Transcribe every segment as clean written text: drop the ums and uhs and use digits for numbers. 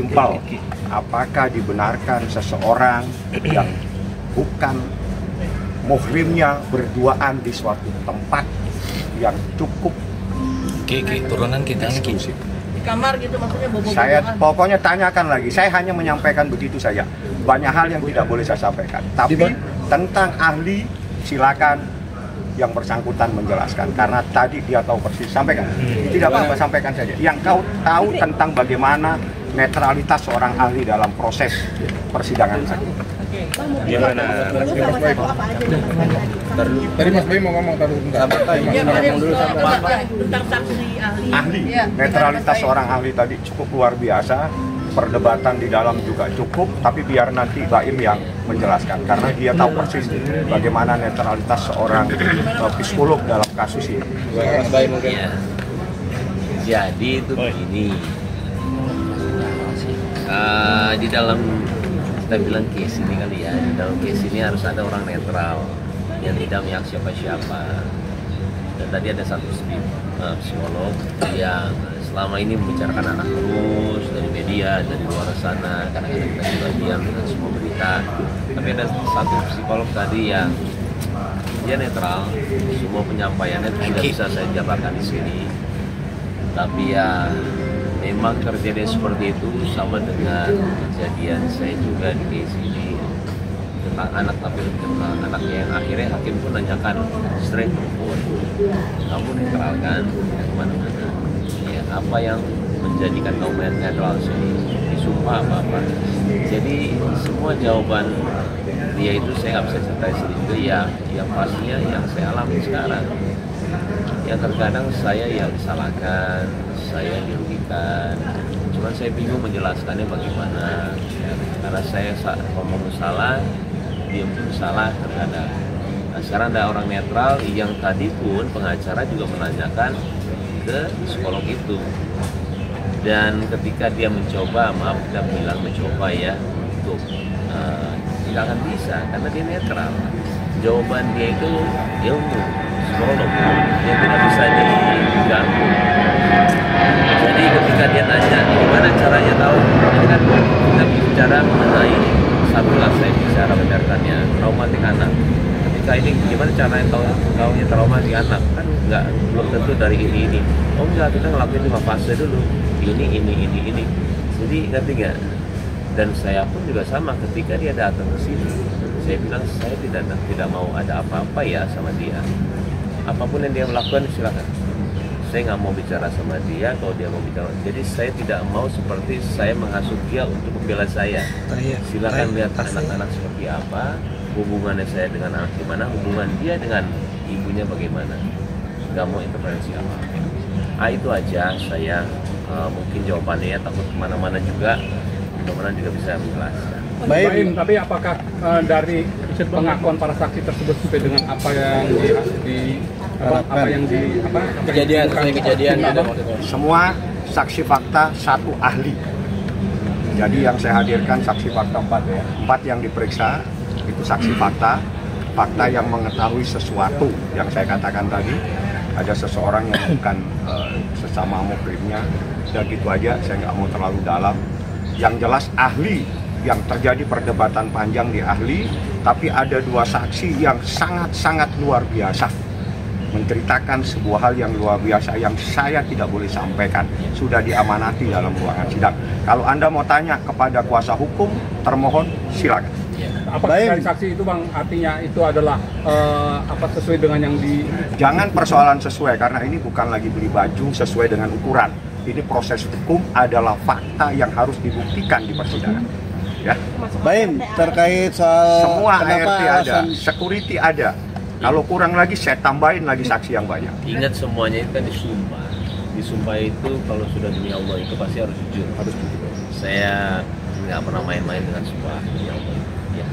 simpel. Apakah dibenarkan seseorang yang bukan muhrimnya berduaan di suatu tempat yang cukup turunan kita eksklusif? Di kamar gitu maksudnya bobo-boboan. Saya pokoknya tanyakan lagi. Saya hanya menyampaikan begitu saja. Banyak hal yang tidak boleh saya sampaikan. Tapi tentang ahli, silakan yang bersangkutan menjelaskan. Karena tadi dia tahu persis. Sampaikan. Tidak apa-apa, sampaikan saja. Yang kau tahu tentang bagaimana netralitas seorang ahli dalam proses persidangan tadi. Gimana? Tadi Mas Bayu mau ngomong tentang saksi ahli. Ahli, netralitas seorang ahli tadi cukup luar biasa. Perdebatan di dalam juga cukup, tapi biar nanti Baim yang menjelaskan karena dia tahu persis bagaimana netralitas seorang psikolog dalam kasus ini. Mas Bayu mungkin. Ya. Jadi itu begini. Di dalam kita bilang case ini kali ya, di dalam case ini harus ada orang netral yang tidak memihak siapa-siapa. Dan tadi ada satu psikolog yang selama ini membicarakan anak terus dari media, dari luar sana, kadang-kadang kita juga diam dengan semua berita. Tapi ada satu psikolog tadi yang dia netral, semua penyampaiannya tidak bisa saya jabarkan di sini. Tapi ya memang kejadian seperti itu sama dengan kejadian saya juga di case ini tentang anak, tapi tentang anaknya yang akhirnya hakim pun nanyakan straight forward, kamu netral kan kemana-mana? Ya, apa yang menjadikan kamu netral sini? Disumpah apa-apa? Jadi semua jawaban dia itu saya nggak bisa ceritain sendiri ya, yang pastinya yang saya alami sekarang. Yang terkadang saya yang disalahkan, saya dirugikan, cuman saya bingung menjelaskannya bagaimana karena saya ngomong salah, diam pun salah terkadang. Nah, sekarang ada orang netral yang tadi pun pengacara juga menanyakan ke psikolog itu, dan ketika dia mencoba, maaf kita bilang mencoba ya, untuk tidak akan bisa karena dia netral. Jawaban dia itu ilmu psikolog yang tidak bisa diganggu. Jadi ketika dia nanya gimana caranya tahu, ini kan kita bicara mengenai sambilah saya bicara berdasarkannya traumatik anak. Ketika ini gimana caranya tahunya traumatik anak, kan nggak belum tentu dari ini. Oh enggak, kita ngelakuin 5 fase dulu, ini. Jadi ngerti nggak? Dan saya pun juga sama, ketika dia datang ke sini, saya bilang saya tidak mau ada apa-apa ya sama dia. Apapun yang dia lakukan silakan. Saya nggak mau bicara sama dia kalau dia mau bicara. Jadi saya tidak mau seperti saya menghasut dia untuk membela saya. Silakan lihat anak-anak seperti apa, hubungannya saya dengan anak gimana, hubungan dia dengan ibunya bagaimana. Nggak mau intervensi apa. Itu aja saya mungkin jawabannya ya, takut kemana-mana juga. Mudah-mudahan juga bisa menjelaskan. Baik, tapi apakah dari pengakuan para saksi tersebut sesuai dengan apa yang kejadian semua saksi fakta satu ahli. Jadi yang saya hadirkan saksi fakta 4 ya. 4 yang diperiksa itu saksi fakta yang mengetahui sesuatu yang saya katakan tadi. Ada seseorang yang bukan sesama muhrimnya. Dan gitu aja, saya nggak mau terlalu dalam. Yang jelas ahli, yang terjadi perdebatan panjang di ahli, tapi ada 2 saksi yang sangat-sangat luar biasa menceritakan sebuah hal yang luar biasa yang saya tidak boleh sampaikan, sudah diamanati dalam ruangan sidang. Kalau Anda mau tanya kepada kuasa hukum, termohon silakan. Apakah dari saksi itu Bang artinya itu adalah sesuai dengan yang Jangan persoalan sesuai, karena ini bukan lagi beli baju sesuai dengan ukuran. Ini proses hukum adalah fakta yang harus dibuktikan di persidangan. Ya. Baik, terkait soal semua ART ada, security ada. Kalau kurang lagi saya tambahin lagi saksi yang banyak. Ingat semuanya itu kan disumpah. Disumpah itu kalau sudah demi Allah itu pasti harus jujur. Harus jujur. Saya nggak pernah main-main dengan sumpah demi Allah. Ya.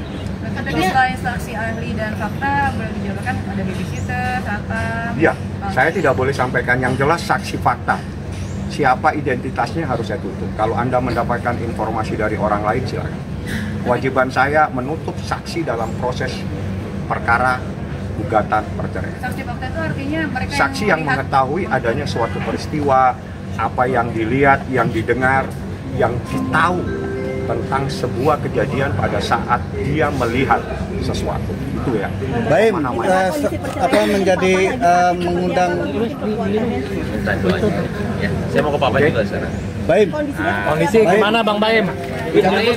Katanya selain saksi ahli dan fakta boleh dijabarkan ada babysitter, satpam. Iya, saya tidak boleh sampaikan yang jelas saksi fakta. Siapa identitasnya harus saya tutup. Kalau Anda mendapatkan informasi dari orang lain silakan. Kewajiban saya menutup saksi dalam proses perkara gugatan perceraian. Saksi fakta itu artinya mereka saksi yang mengetahui adanya suatu peristiwa, apa yang dilihat, yang didengar, yang tahu tentang sebuah kejadian pada saat dia melihat sesuatu. Itu ya. Baim, Nama-namanya. apa menjadi mengundang Minta doanya. Ya, saya mau ke Papa juga sekarang. Baim. Kondisi gimana Bang Baim? Bagus.